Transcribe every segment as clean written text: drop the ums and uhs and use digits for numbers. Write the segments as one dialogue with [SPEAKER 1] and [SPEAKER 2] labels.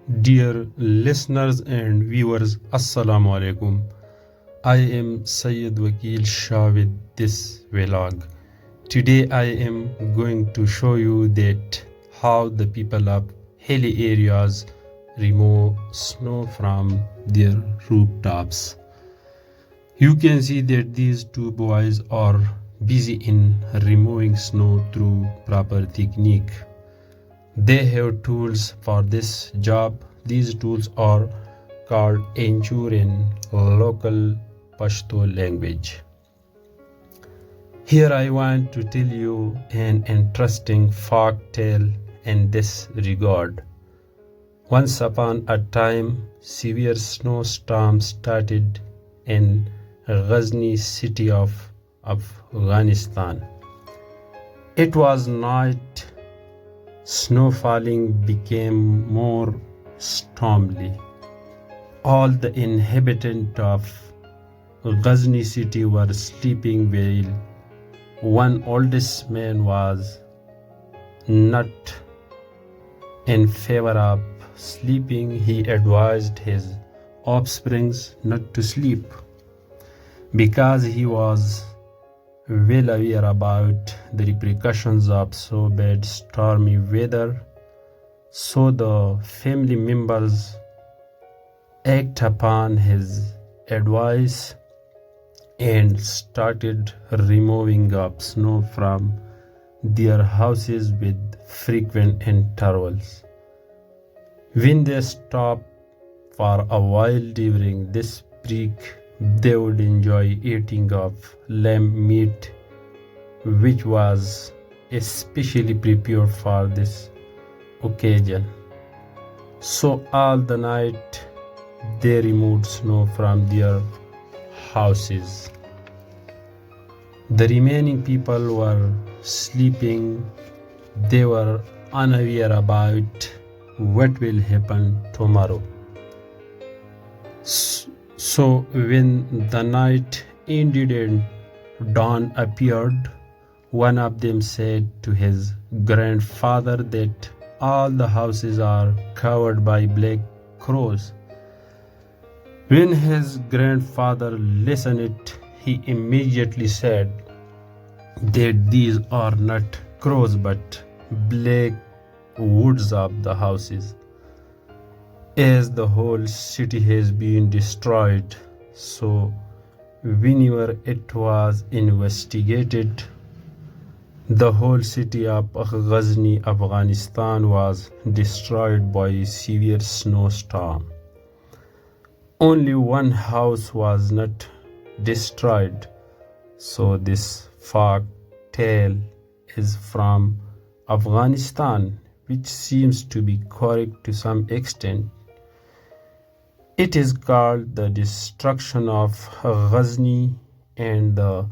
[SPEAKER 1] Dear listeners and viewers, Assalamu alaikum. I am Sayyid Wakil Shah with this vlog. Today I am going to show you that how the people of hilly areas remove snow from their rooftops. You can see that these two boys are busy in removing snow through proper technique. They have tools for this job. These tools are called enchur in local Pashto language. Here I want to tell you an interesting folk tale in this regard. Once upon a time, severe snowstorms started in Ghazni city of Afghanistan. It was night. Snow falling became more stormy. All the inhabitants of Ghazni city were sleeping well. One oldest man was not in favor of sleeping. He advised his offsprings not to sleep because he was well aware about the repercussions of so bad stormy weather. So the family members acted upon his advice and started removing of snow from their houses with frequent intervals. When they stopped for a while during this break, they would enjoy eating of lamb meat, which was especially prepared for this occasion. So all the night they removed snow from their houses. The remaining people were sleeping. They were unaware about what will happen tomorrow. So when the night ended and dawn appeared, one of them said to his grandfather that all the houses are covered by black crows. When his grandfather listened, he immediately said that these are not crows but black woods of the houses. As the whole city has been destroyed, so whenever it was investigated, the whole city of Ghazni Afghanistan was destroyed by a severe snowstorm. Only one house was not destroyed. So this folk tale is from Afghanistan, which seems to be correct to some extent. It is called the destruction of Ghazni, and the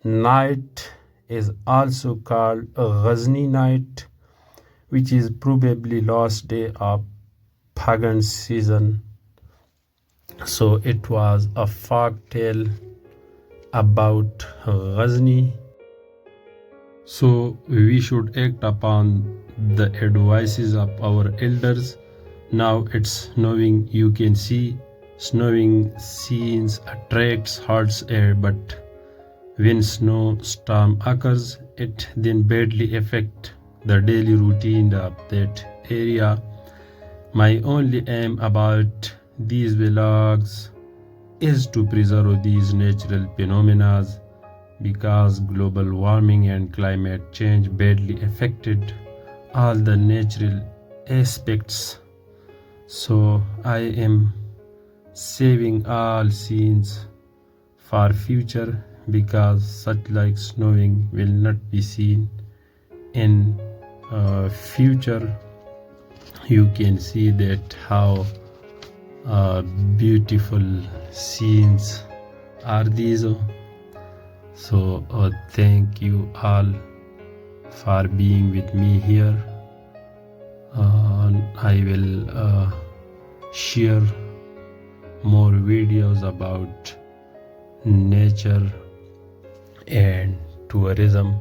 [SPEAKER 1] night is also called Ghazni night, which is probably last day of pagan season. So it was a folk tale about Ghazni. So we should act upon the advices of our elders. Now it's snowing. You can see snowing scenes attracts hearts air, but when snowstorm occurs, it then badly affects the daily routine of that area. My only aim about these vlogs is to preserve these natural phenomena because global warming and climate change badly affected all the natural aspects. So I am saving all scenes for future because such like snowing will not be seen in future. You can see that how beautiful scenes are these. So thank you all for being with me here. I will share more videos about nature and tourism